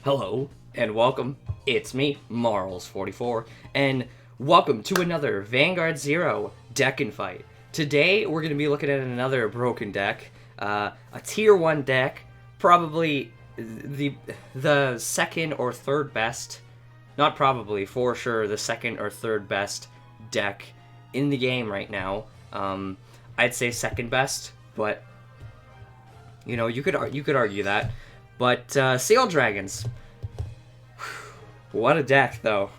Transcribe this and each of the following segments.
Hello and welcome. It's me, Marls44, and welcome to another Vanguard Zero deck and fight. Today we're going to be looking at another broken deck, a tier 1 deck, probably the second or third best, not probably, for sure, the second or third best deck in the game right now. I'd say second best, but you know, you could argue that. But Seal Dragons, what a deck though.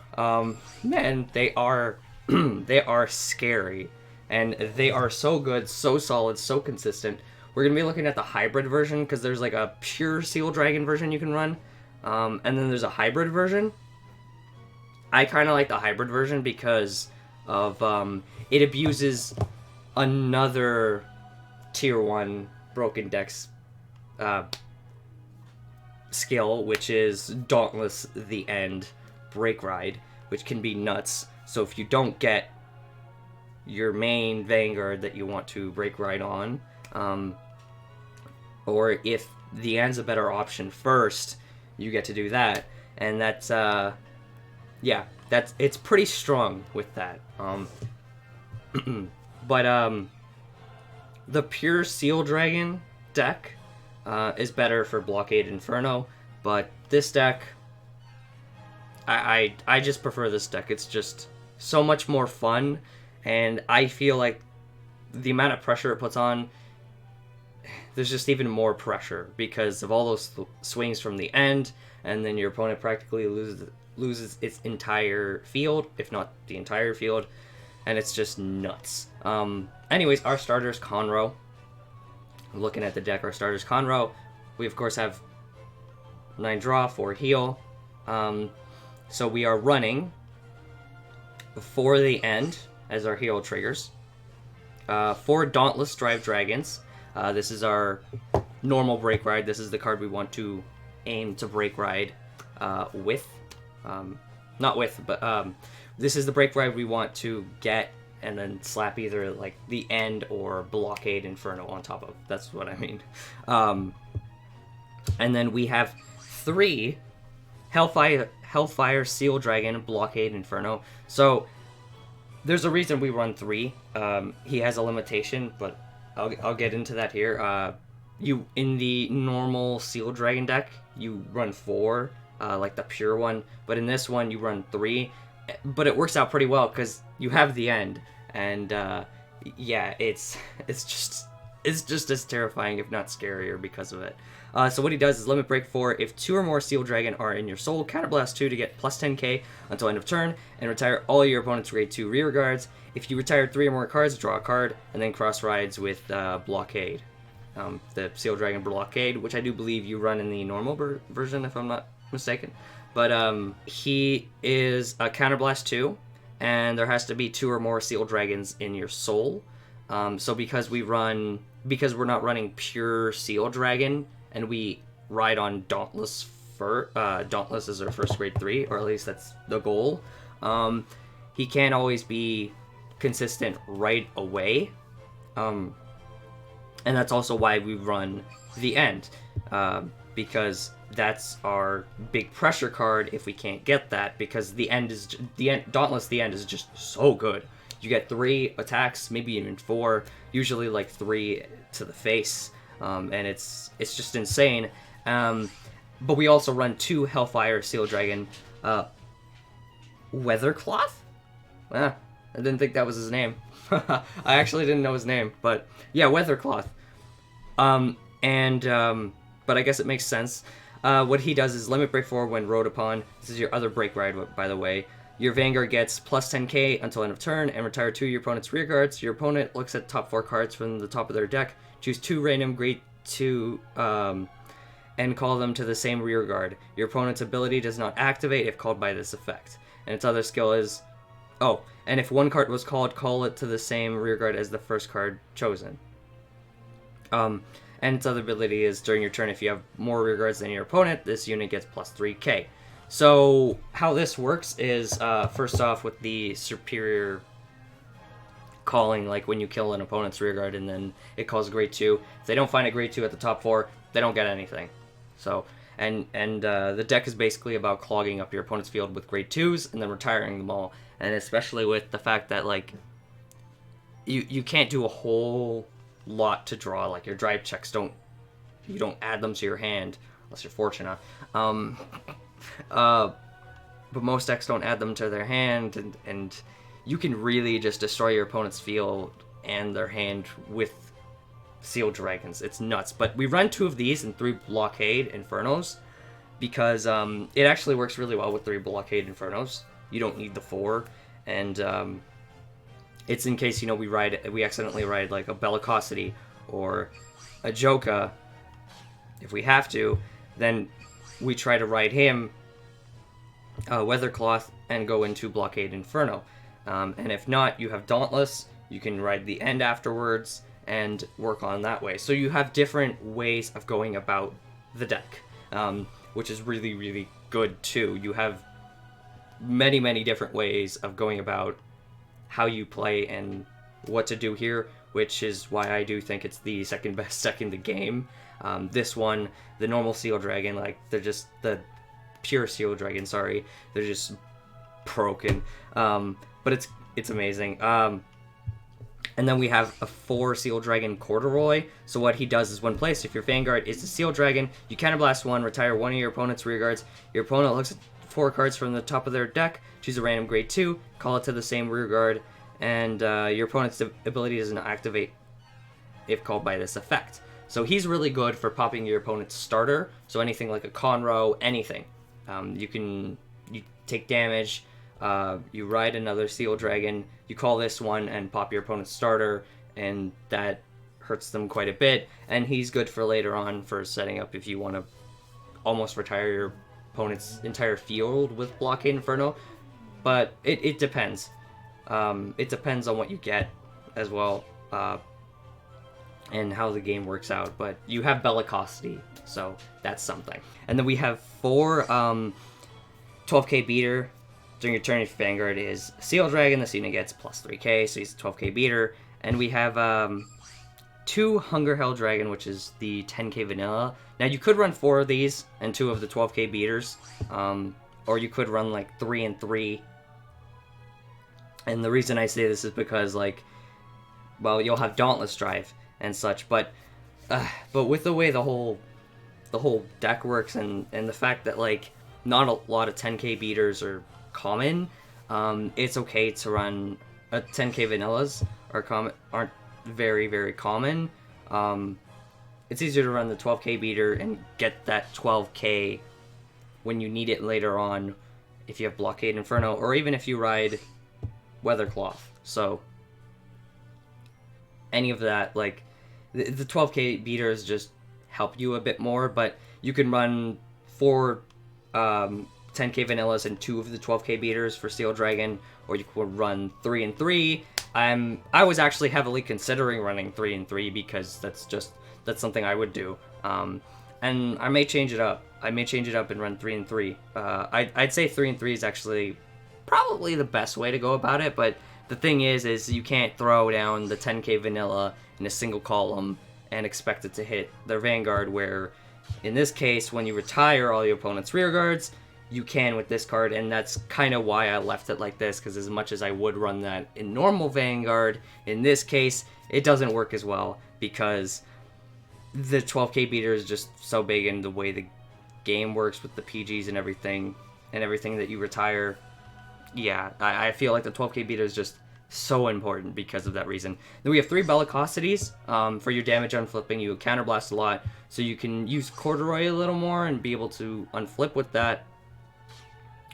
Man, they are they are scary, and they are so good, so solid, so consistent. We're gonna be looking at the hybrid version because there's like a pure Seal Dragon version you can run, and then there's a hybrid version. I kind of like the hybrid version because of it abuses another tier 1 broken deck's skill, which is Dauntless the End Break Ride, which can be nuts. So if you don't get your main Vanguard that you want to break ride on, or if the end's a better option first, you get to do that, and that's yeah, it's pretty strong with that. But the pure Seal Dragon deck is better for Blockade Inferno, but this deck, I just prefer this deck. It's just so much more fun, and I feel like the amount of pressure it puts on, there's just even more pressure because of all those swings from the end, and then your opponent practically loses its entire field, if not the entire field, and it's just nuts. Anyways, our starters, Conroe. Looking at the deck, our starters, Conroe. We of course have 9 draw, 4 heal. So we are running for the end as our heal triggers. 4 Dauntless Drive Dragons. This is our normal break ride. This is the card we want to aim to break ride with. Not with, but this is the break ride we want to get and then slap either like the end or Blockade Inferno on top of. That's what I mean. And then we have 3 Hellfire Seal Dragon Blockade Inferno. So there's a reason we run 3. He has a limitation, but I'll get into that here. You in the normal Seal Dragon deck, you run 4, like the pure one, but in this one you run 3. But it works out pretty well because you have the end, and yeah, it's just as terrifying, if not scarier, because of it. So what he does is limit break 4. If 2 or more Seal Dragon are in your soul, counterblast 2 to get plus 10k until end of turn, and retire all your opponent's grade 2 rear guards. If you retire 3 or more cards, draw a card, and then cross rides with Blockade, the Seal Dragon Blockade, which I do believe you run in the normal version, if I'm not mistaken. But he is a counterblast 2, and there has to be 2 or more Seal Dragons in your soul. So because we're not running pure Seal Dragon, and we ride on Dauntless Dauntless is our first grade 3, or at least that's the goal. He can't always be consistent right away, and that's also why we run the end, because that's our big pressure card if we can't get that, because Dauntless the End is just so good. You get 3 attacks, maybe even 4, usually like 3 to the face, and it's just insane. But we also run 2 Hellfire Seal Dragon Weathercloth? I didn't think that was his name. I actually didn't know his name, but yeah, Weathercloth. But I guess it makes sense. What he does is limit break 4 when rode upon. This is your other break ride, by the way. Your Vanguard gets plus 10k until end of turn, and retire 2 of your opponent's rear guards. Your opponent looks at top 4 cards from the top of their deck, choose 2 random grade 2, and call them to the same rear guard. Your opponent's ability does not activate if called by this effect. And its other skill is, and if one card was called, call it to the same rear guard as the first card chosen. And its other ability is, during your turn, if you have more rear guards than your opponent, this unit gets plus 3k. So how this works is, first off, with the superior calling, like when you kill an opponent's rear guard and then it calls a grade 2. If they don't find a grade 2 at the top 4, they don't get anything. So, and the deck is basically about clogging up your opponent's field with grade 2s and then retiring them all. And especially with the fact that like you can't do a whole lot to draw. Like your drive checks don't add them to your hand unless you're fortunate. But most decks don't add them to their hand, and you can really just destroy your opponent's field and their hand with Sealed Dragons. It's nuts. But we run 2 of these and 3 Blockade Infernos because it actually works really well with 3 Blockade Infernos. You don't need the 4, and it's in case, you know, we accidentally ride like a Bellicosity or a Joka. If we have to, then we try to ride him Weathercloth and go into Blockade Inferno. And if not, you have Dauntless. You can ride the end afterwards and work on that way. So you have different ways of going about the deck, which is really, really good too. You have many, many different ways of going about how you play and what to do here, which is why I do think it's the second best deck in the game. This one, the normal Seal Dragon, like, they're just the pure Seal Dragon, sorry, they're just broken. But it's amazing. And then we have a 4 Seal Dragon Corduroy. So what he does is when placed, if your Vanguard is a Seal Dragon, you counterblast 1, retire 1 of your opponent's rear guards. Your opponent looks at 4 cards from the top of their deck, choose a random grade 2, call it to the same rear guard, and your opponent's ability doesn't activate if called by this effect. So he's really good for popping your opponent's starter, so anything like a Conroe, anything. You take damage, you ride another Seal Dragon, you call this one and pop your opponent's starter, and that hurts them quite a bit. And he's good for later on for setting up if you want to almost retire your opponent's entire field with Blockade Inferno. But it depends. It depends on what you get as well, and how the game works out. But you have Bellicosity, so that's something. And then we have 4 12k beater. During your turn, if Vanguard is Seal Dragon, this unit gets plus 3k, so he's a 12k beater. And we have 2 Hunger Hell Dragon, which is the 10k vanilla. Now, you could run 4 of these and 2 of the 12k beaters, or you could run like 3 and 3. And the reason I say this is because, like, well, you'll have Dauntless drive and such, but with the way the whole deck works, and the fact that, like, not a lot of 10k beaters are common, it's okay to run 10k vanillas aren't very, very common. It's easier to run the 12k beater and get that 12k when you need it later on if you have Blockade Inferno, or even if you ride Weathercloth. So any of that, like, the 12k beaters just help you a bit more, but you can run 4 10k vanillas and 2 of the 12k beaters for Seal Dragon, or you could run 3 and 3. I was actually heavily considering running 3 and 3 because that's something I would do. And I may change it up. I may change it up and run 3 and 3. I'd say 3 and 3 is actually probably the best way to go about it, but the thing is you can't throw down the 10k vanilla in a single column and expect it to hit their Vanguard, where in this case, when you retire all your opponent's rear guards, you can with this card, and that's kind of why I left it like this, because as much as I would run that in normal Vanguard, in this case, it doesn't work as well, because the 12k beater is just so big, and the way the game works with the PGs and everything that you retire, yeah, I feel like the 12k beater is just so important because of that reason. Then we have 3 Bellicosities. For your damage unflipping, you counterblast a lot, so you can use Corduroy a little more and be able to unflip with that.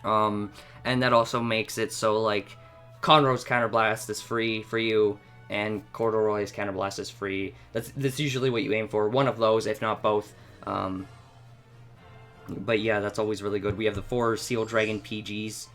And that also makes it so, like, Conroe's counterblast is free for you, and Corduroy's counterblast is free. That's usually what you aim for. One of those, if not both. But yeah, that's always really good. We have the 4 Seal Dragon PGs.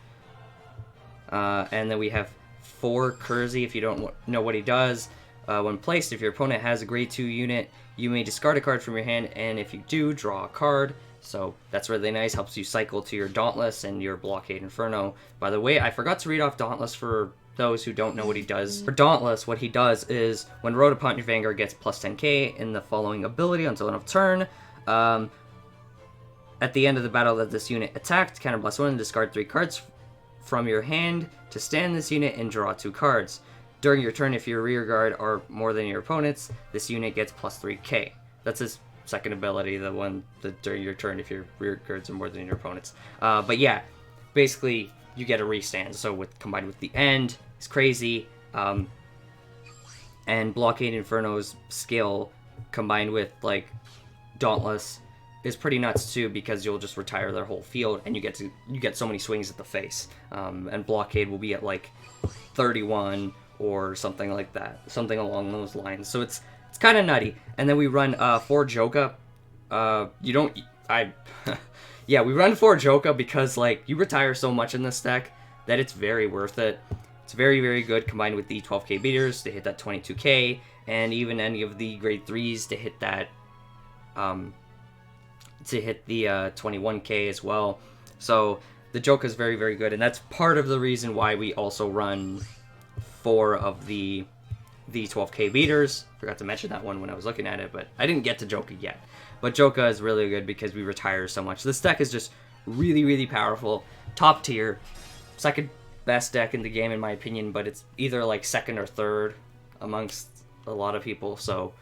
And then we have 4 Kersey, if you don't know what he does. When placed, if your opponent has a grade 2 unit, you may discard a card from your hand, and if you do, draw a card. So that's really nice, helps you cycle to your Dauntless and your Blockade Inferno. By the way, I forgot to read off Dauntless for those who don't know what he does. For Dauntless, what he does is, when rode upon your Vanguard gets plus 10k in the following ability until end of turn. At the end of the battle that this unit attacked, counter +1, discard 3 cards from your hand to stand this unit and draw 2 cards. During your turn, if your rear guard are more than your opponent's, this unit gets +3k. That's his second ability, the one that during your turn if your rear guards are more than your opponent's. But yeah, basically you get a restand. So combined with the end, it's crazy. And Blockade Inferno's skill combined with like Dauntless is pretty nuts too, because you'll just retire their whole field and you get so many swings at the face. And Blockade will be at like 31 or something like that, something along those lines. So it's kind of nutty. And then we run 4 Joka. Yeah, we run 4 Joka because like you retire so much in this deck that it's very worth it. It's very, very good combined with the 12k beaters to hit that 22k, and even any of the grade 3s to hit that, to hit the 21k as well. So the Joka is very, very good, and that's part of the reason why we also run 4 of the 12k beaters. Forgot to mention that one when I was looking at it, but I didn't get to Joka yet. But Joka is really good because we retire so much. This deck is just really, really powerful. Top tier. Second best deck in the game in my opinion, but it's either like second or third amongst a lot of people. So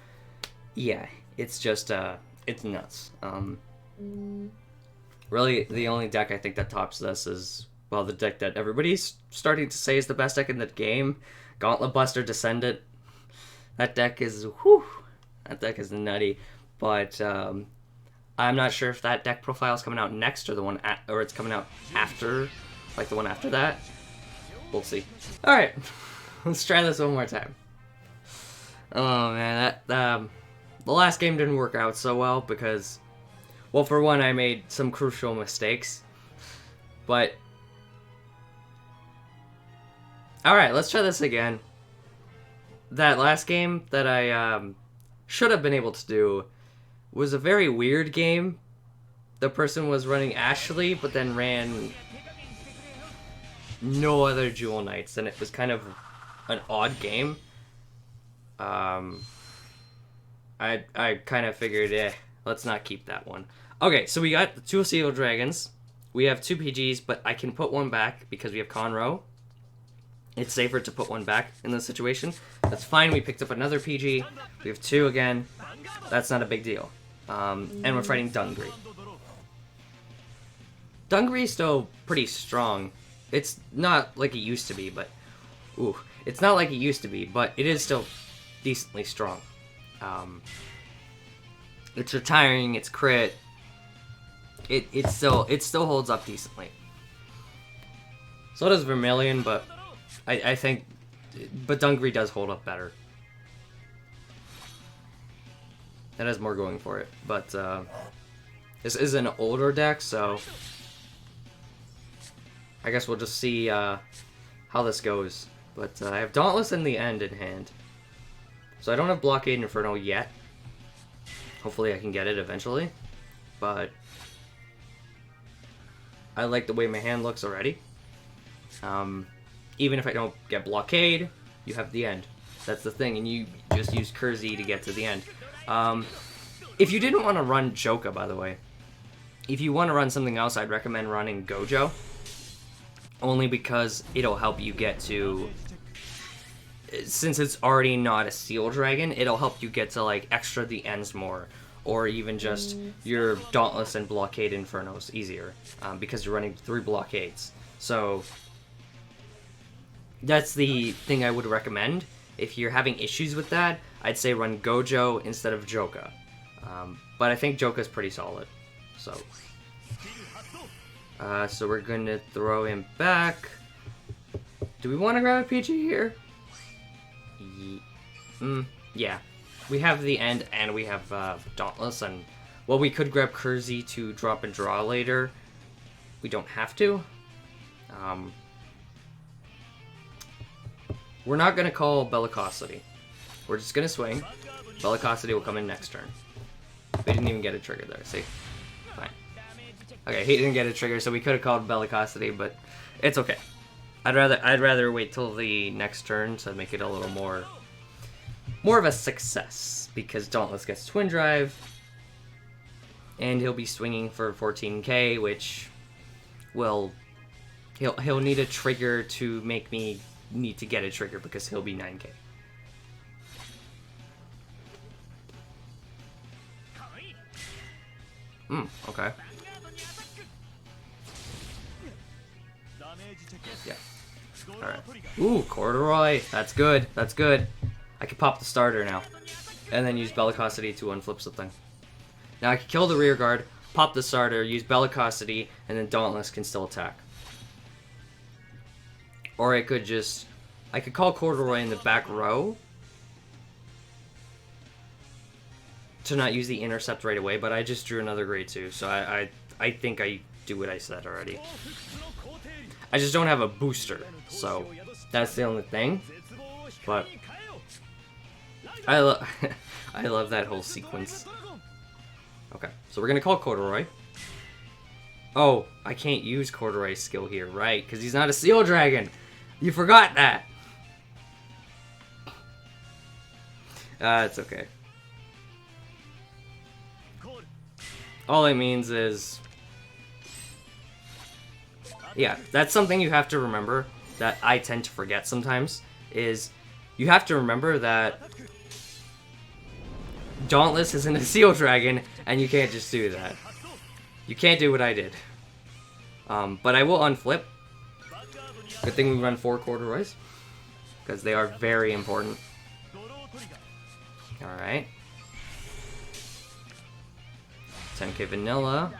yeah, it's just it's nuts. Really the only deck I think that tops this is, well, the deck that everybody's starting to say is the best deck in the game, Gauntlet Buster Descendant. That deck is nutty. But I'm not sure if that deck profile is coming out next or the one or it's coming out after, like the one after that. We'll see. All right, let's try this one more time. Oh man, the last game didn't work out so well because, well, for one, I made some crucial mistakes. But all right, let's try this again. That last game that I should have been able to do was a very weird game. The person was running Ashley, but then ran no other Jewel Knights, and it was kind of an odd game. I kind of figured, let's not keep that one. Okay, so we got the 2 Seal Dragons. We have 2 PGs, but I can put one back because we have Conroe. It's safer to put one back in this situation. That's fine. We picked up another PG. We have 2 again. That's not a big deal. And we're fighting Dungry. Dungry is still pretty strong. It's not like it used to be, but it's not like it used to be, but it is still decently strong. It's retiring. It's crit. It still holds up decently. So does Vermilion, but I think, but Dungry does hold up better. It has more going for it, but this is an older deck, so I guess we'll just see how this goes. But I have Dauntless in the end in hand, so I don't have Blockade Inferno yet. Hopefully I can get it eventually, but I like the way my hand looks already. Even if I don't get Blockade, you have the end. That's the thing, and you just use Kersey to get to the end. If you didn't want to run Joka, by the way, if you want to run something else, I'd recommend running Gojo. Only because it'll help you get to, since it's already not a Seal Dragon, it'll help you get to like extra the ends more. Or even just your Dauntless and Blockade Infernos easier. Because you're running 3 blockades. So that's the thing I would recommend. If you're having issues with that, I'd say run Gojo instead of Joka. But I think Joka's pretty solid. So we're going to throw him back. Do we want to grab a PG here? Yeah. We have the end and we have Dauntless. And, well, we could grab Kersey to drop and draw later. We don't have to. We're not going to call Bellicosity. We're just going to swing. Bellicosity will come in next turn. We didn't even get a trigger there, see? Fine. Okay, he didn't get a trigger, so we could have called Bellicosity, but it's okay. I'd rather wait till the next turn to make it a little more of a success, because Dauntless gets Twin Drive. and he'll be swinging for 14k, which will he'll need a trigger to make me need to get a trigger because he'll be 9k. Okay. Yeah. Alright. Ooh, Corduroy. That's good. That's good. I can pop the starter now. And then use Bellicosity to unflip something. Now I can kill the rear guard, pop the starter, use Bellicosity, and then Dauntless can still attack. Or I could just... I could call Corduroy in the back row to not use the intercept right away, but I just drew another grade 2, so I think I do what I said already. I just don't have a booster, so that's the only thing. But I love that whole sequence. Okay, so we're gonna call Corduroy. Oh, I can't use Corduroy's skill here, right? Because he's not a Seal Dragon. You forgot that. It's okay. All it means is... Yeah, that's something you have to remember that I tend to forget sometimes, is you have to remember that Dauntless isn't a Seal Dragon, and you can't just do that. You can't do what I did. But I will unflip. Good thing we run 4 Corduroys, because they are very important. Alright. 10k vanilla.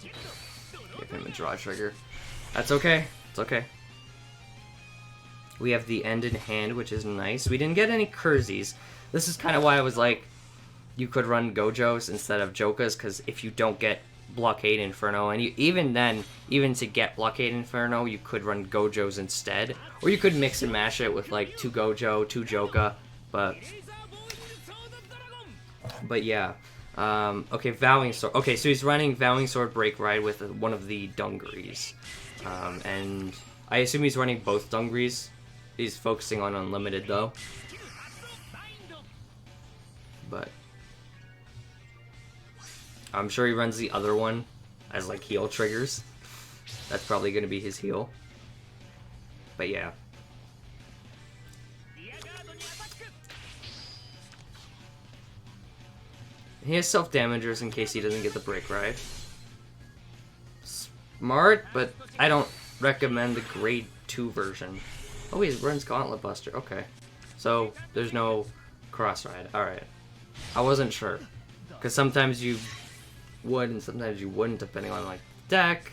Give him a draw trigger. That's okay. It's okay. We have the end in hand, which is nice. We didn't get any Kerseys. This is kind of why I was like, you could run Gojos instead of Jokas, because if you don't get Blockade Inferno, and even then, even to get Blockade Inferno, you could run Gojos instead. Or you could mix and mash it with like 2 Gojo, 2 Joka, but yeah. Okay, Vowing Sword. Okay, so he's running Vowing Sword Break Ride with one of the Dungarees. And I assume he's running both Dungarees. He's focusing on Unlimited, though. But I'm sure he runs the other one as, like, heal triggers. That's probably going to be his heal. But, yeah. He has self-damagers in case he doesn't get the Break Ride. Smart, but I don't recommend the grade 2 version. Oh, he runs Gauntlet Buster. Okay. So, there's no Cross Ride. Alright. I wasn't sure. Because sometimes you would and sometimes you wouldn't, depending on, like, deck.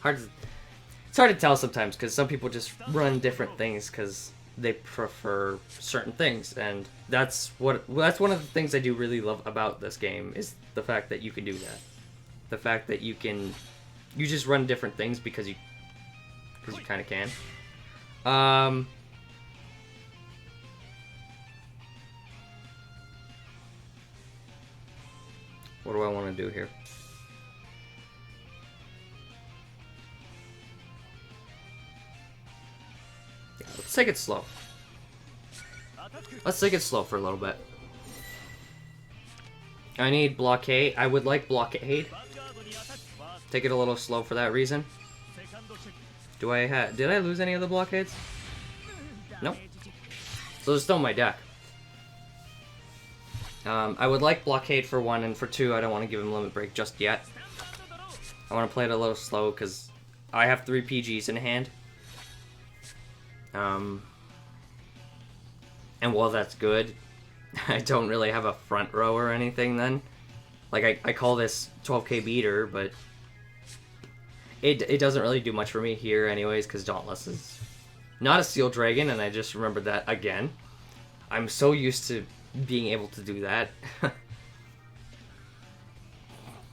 It's hard to tell sometimes, because some people just run different things because they prefer certain things, and that's one of the things I do really love about this game, is the fact that you can do that. The fact that you just run different things because you kind of can. What do I want to do here? Yeah, let's take it slow. Let's take it slow for a little bit. I need Blockade. I would like Blockade. Take it a little slow for that reason. Did I lose any of the blockades? Nope. So they're still in my deck. I would like Blockade for 1, and for 2, I don't want to give him Limit Break just yet. I want to play it a little slow, because I have 3 PGs in hand. And while that's good, I don't really have a front row or anything then. Like, I call this 12k beater, but it doesn't really do much for me here anyways, because Dauntless is not a Seal Dragon, and I just remembered that again. I'm so used to being able to do that.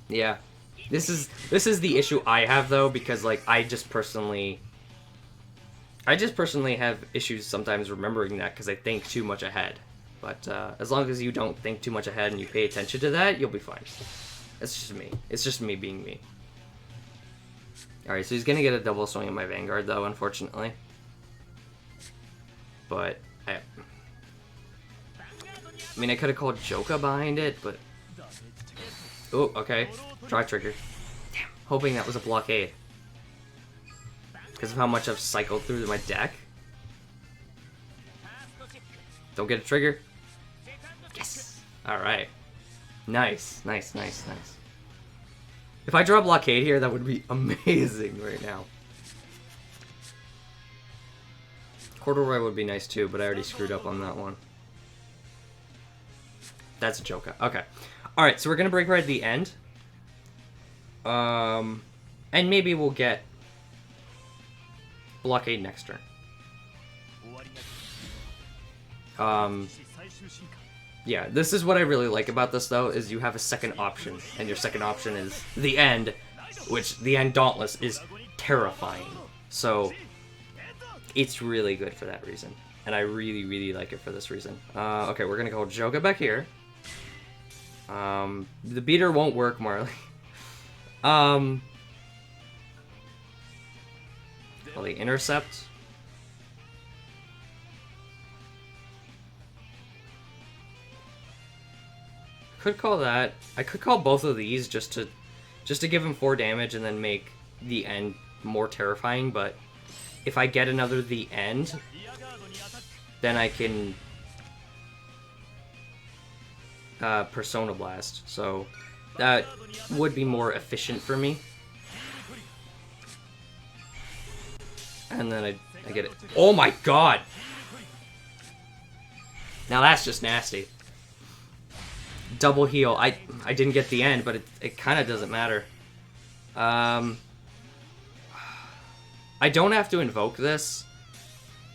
Yeah. This is the issue I have, though, because, like, I just personally have issues sometimes remembering that because I think too much ahead. But as long as you don't think too much ahead and you pay attention to that, you'll be fine. It's just me. It's just me being me. Alright, so he's gonna get a double swing in my Vanguard, though, unfortunately. But I mean, I could have called Joka behind it, but Oh, okay. Draw trigger. Damn. Hoping that was a blockade. Because of how much I've cycled through my deck. Don't get a trigger. Yes! Alright. Nice. Nice, nice, nice. If I draw a blockade here, that would be amazing right now. Corduroy would be nice too, but I already screwed up on that one. That's a Joka. Okay. Alright, so we're going to break right at the end. And maybe we'll get Blockade next turn. Yeah, this is what I really like about this, though, is you have a second option. And your second option is the end, which the end Dauntless is terrifying. So, it's really good for that reason. And I really, really like it for this reason. Okay, we're going to go Joka back here. The beater won't work, Marley. Well, the intercept. Could call that. I could call both of these just to give him 4 damage and then make the end more terrifying. But if I get another the end, then I can Persona Blast. So that would be more efficient for me. And then I get it. Oh my god! Now that's just nasty. Double heal. I didn't get the end, but it kind of doesn't matter. I don't have to invoke this,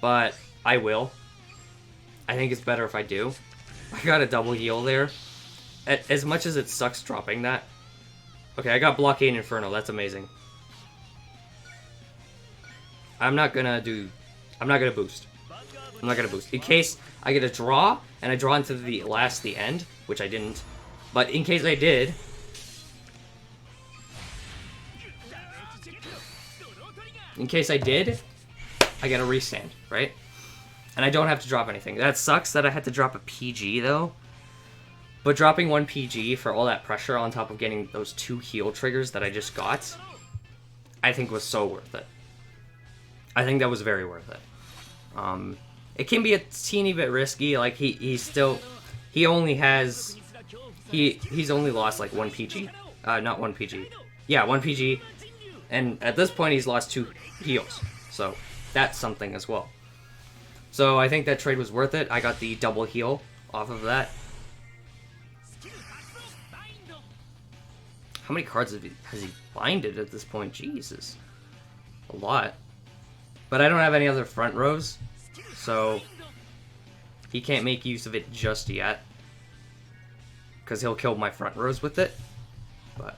but I will. I think it's better if I do. I got a double heal there. As much as it sucks dropping that. Okay, I got Blockade Inferno. That's amazing. I'm not gonna boost. I'm not gonna boost. In case I get a draw, and I draw into the end, which I didn't. But in case I did... I get a restand, right? And I don't have to drop anything. That sucks that I had to drop a PG, though. But dropping 1 PG for all that pressure on top of getting those 2 heal triggers that I just got, I think was so worth it. I think that was very worth it. It can be a teeny bit risky. Like he's only lost like 1 PG. Not 1 PG. Yeah, 1 PG. And at this point, he's lost 2 heals. So that's something as well. So I think that trade was worth it. I got the double heal off of that. How many cards has he binded at this point? Jesus. A lot. But I don't have any other front rows. So he can't make use of it just yet. Because he'll kill my front rows with it. But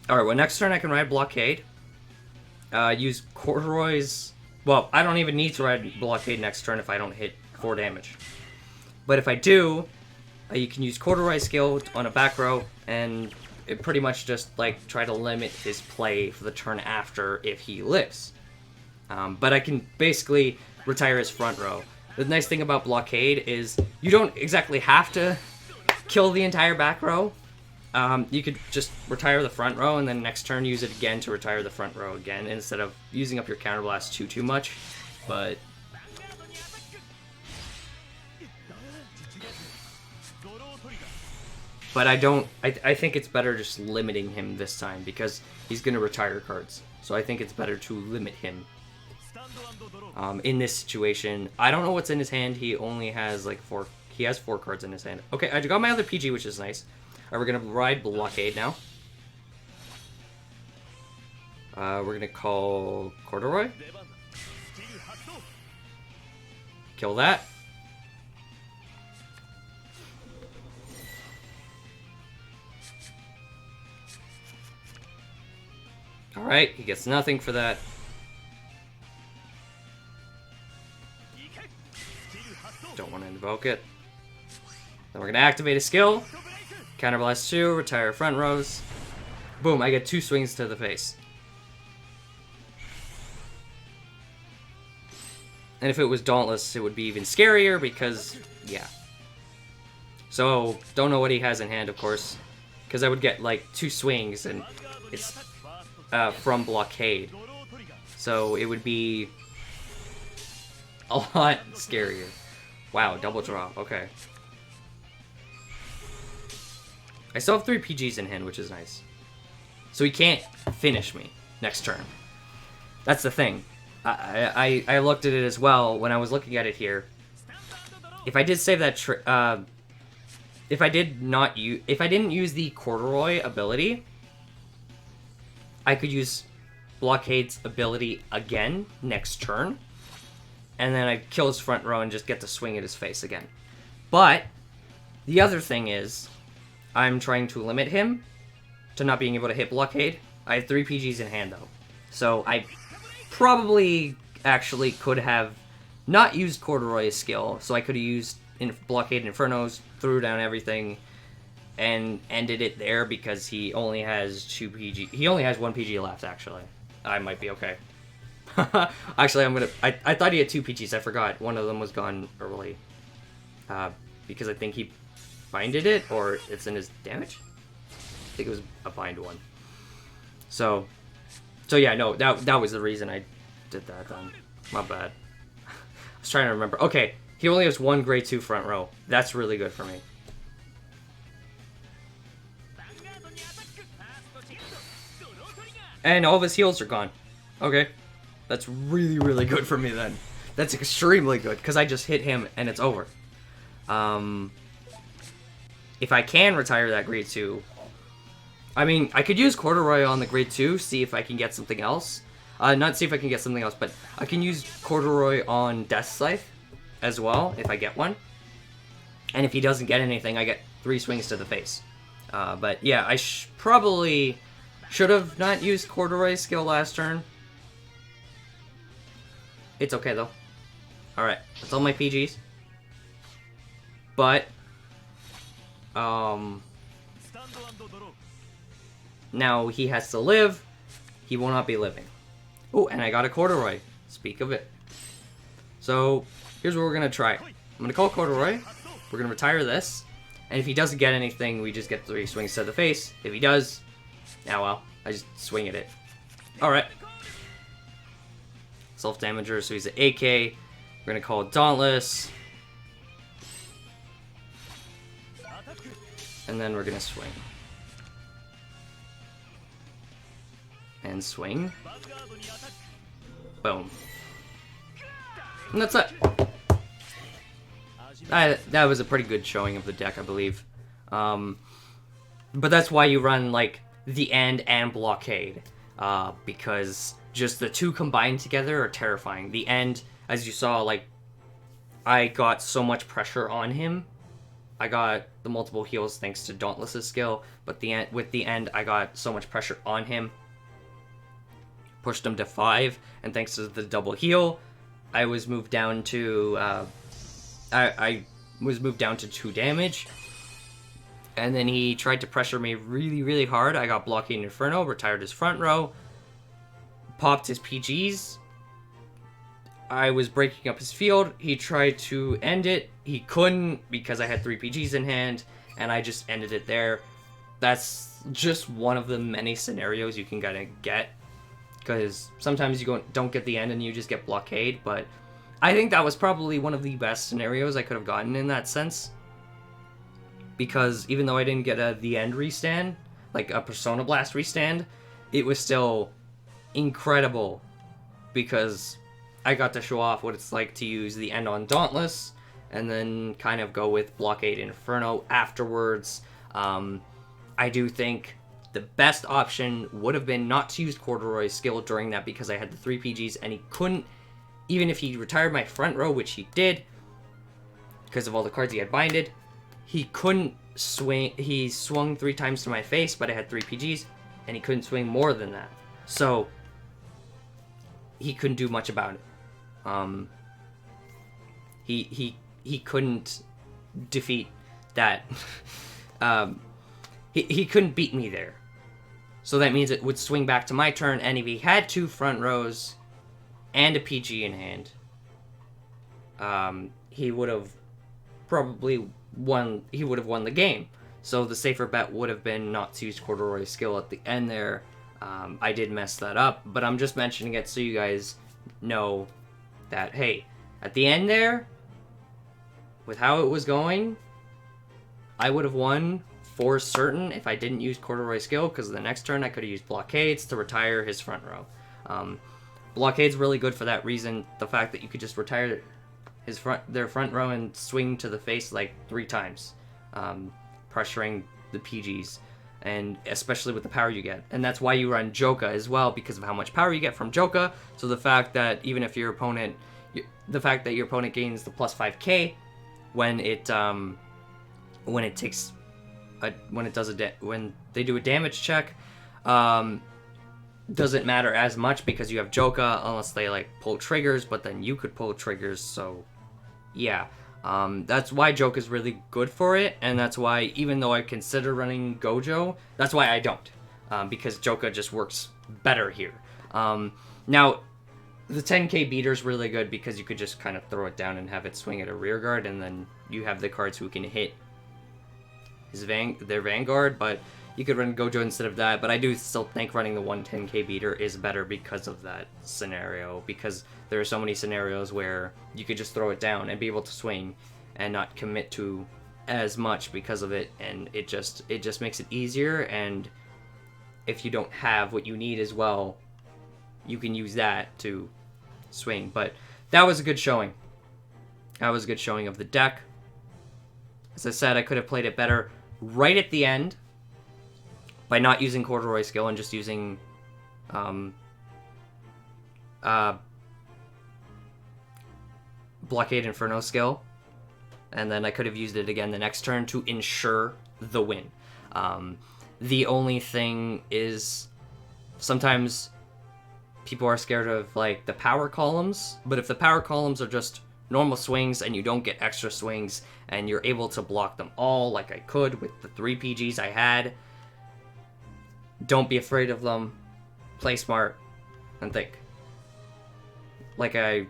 alright, well, next turn I can ride Blockade. Use Corduroy's... Well, I don't even need to ride Blockade next turn if I don't hit 4 damage. But if I do, you can use Corduroy's skill on a back row, and it pretty much just, like, try to limit his play for the turn after if he lives. But I can basically retire his front row. The nice thing about Blockade is you don't exactly have to kill the entire back row. You could just retire the front row and then next turn use it again to retire the front row again instead of using up your counterblast too much. But I think it's better just limiting him this time because he's going to retire cards. So I think it's better to limit him. In this situation, I don't know what's in his hand. He only has like 4. He has 4 cards in his hand. Okay, I got my other PG, which is nice. Alright, we're gonna ride Blockade now. We're gonna call Corduroy. Kill that. Alright, he gets nothing for that. Don't want to invoke it. Then we're going to activate a skill. Counterblast 2, retire front rows. Boom, I get 2 swings to the face. And if it was Dauntless, it would be even scarier because, yeah. So, don't know what he has in hand, of course. because I would get like 2 swings, and it's from Blockade, so it would be a lot scarier. Wow, double draw. Okay. I still have 3 PGs in hand, which is nice. So he can't finish me next turn. That's the thing. I looked at it as well when I was looking at it here. If I did save that if I didn't use the Corduroy ability, I could use Blockade's ability again next turn, and then I'd kill his front row and just get to swing at his face again. But the other thing is, I'm trying to limit him to not being able to hit Blockade. I have 3 PGs in hand though, so I probably actually could have not used Corduroy's skill, so I could have used Blockade Infernos, threw down everything, and ended it there because he only has 2 PG. He only has 1 PG left, actually. I might be okay. Actually, I thought he had 2 PGs. I forgot. One of them was gone early. Because I think he binded it, or it's in his damage? I think it was a bind one. So yeah, no, that was the reason I did that then. My bad. I was trying to remember. Okay, he only has 1 grade 2 front row. That's really good for me. And all of his heals are gone. Okay. That's really, really good for me then. That's extremely good, because I just hit him and it's over. If I can retire that grade 2... I mean, I could use Corduroy on the grade 2, see if I can get something else. Not see if I can get something else, but I can use Corduroy on Death Scythe as well, if I get one. And if he doesn't get anything, I get 3 swings to the face. But yeah, I probably should have not used Corduroy's skill last turn. It's okay, though. Alright, that's all my PGs. But, now he has to live. He will not be living. Oh, and I got a Corduroy. Speak of it. So, here's what we're going to try. I'm going to call Corduroy. We're going to retire this. And if he doesn't get anything, we just get 3 swings to the face. If he does, now well, I just swing at it. Alright. Self-damager, so he's an AK. We're going to call Dauntless. And then we're going to swing. And swing. Boom. And that's it. That was a pretty good showing of the deck, I believe. But that's why you run, like, the End and Blockade. Because just the 2 combined together are terrifying. The End, as you saw, like, I got so much pressure on him. I got the multiple heals thanks to Dauntless' skill, but with the End, I got so much pressure on him. Pushed him to 5, and thanks to the double heal, I was moved down to I was moved down to 2 damage. And then he tried to pressure me really, really hard. I got Blockade Inferno, retired his front row, popped his PGs. I was breaking up his field. He tried to end it. He couldn't because I had 3 PGs in hand, and I just ended it there. That's just one of the many scenarios you can kind of get, because sometimes you don't get the end and you just get Blockade, but I think that was probably one of the best scenarios I could have gotten in that sense. Because even though I didn't get the End restand, like a Persona Blast restand, it was still incredible, because I got to show off what it's like to use the End on Dauntless, and then kind of go with Blockade Inferno afterwards. I do think the best option would have been not to use Corduroy's skill during that, because I had the 3 PGs, and he couldn't, even if he retired my front row, which he did, because of all the cards he had binded, he couldn't swing. He swung 3 times to my face, but I had 3 PGs, and he couldn't swing more than that. So he couldn't do much about it. He couldn't defeat that. He couldn't beat me there. So that means it would swing back to my turn, and if he had 2 front rows and a PG in hand, he would have probably won. He would have won the game. So the safer bet would have been not to use Corduroy's skill at the end there. I did mess that up, but I'm just mentioning it so you guys know that, hey, at the end there, with how it was going, I would have won for certain if I didn't use Corduroy's skill, because the next turn I could have used Blockades to retire his front row. Blockade's really good for that reason, the fact that you could just retire their front row and swing to the face like 3 times, pressuring the PGs, and especially with the power you get. And that's why you run Joka as well, because of how much power you get from Joka. So the fact that even if your opponent, gains the plus 5k when they do a damage check, doesn't matter as much because you have Joka, unless they like pull triggers, but then you could pull triggers. So yeah, that's why Joka is really good for it, and that's why even though I consider running Gojo, that's why I don't, because Joka just works better here. Now the 10k beater is really good because you could just kind of throw it down and have it swing at a rear guard, and then you have the cards who can hit their Vanguard, but you could run Gojo instead of that. But I do still think running the 110k beater is better because of that scenario, because there are so many scenarios where you could just throw it down and be able to swing and not commit to as much because of it, and it just makes it easier. And if you don't have what you need as well, you can use that to swing. But that was a good showing. That was a good showing of the deck. As I said, I could have played it better right at the end by not using Corduroy skill and just using Blockade Inferno skill, and then I could have used it again the next turn to ensure the win. The only thing is, sometimes people are scared of like the power columns, but if the power columns are just normal swings and you don't get extra swings and you're able to block them all like I could with the 3 PGs I had, don't be afraid of them. Play smart and think. Like I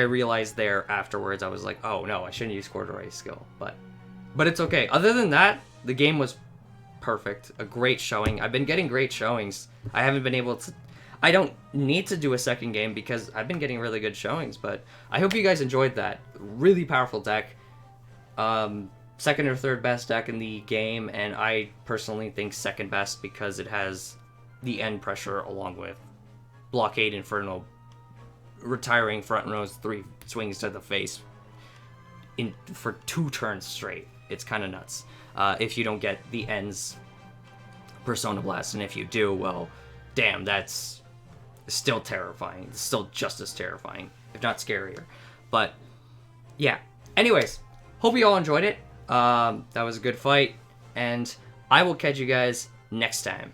realized there afterwards, I was like, oh no, I shouldn't use Corduroy's skill, but it's okay. Other than that, the game was perfect. A great showing. I've been getting great showings. I don't need to do a second game because I've been getting really good showings, but I hope you guys enjoyed that. Really powerful deck. Second or third best deck in the game, and I personally think second best because it has the end pressure along with Blockade Inferno, retiring front rows 3 swings to the face for 2 turns straight. It's kind of nuts if you don't get the ends Persona Blast, and if you do, well, damn, that's still terrifying. It's still just as terrifying, if not scarier. But yeah, anyways, hope you all enjoyed it. That was a good fight, and I will catch you guys next time.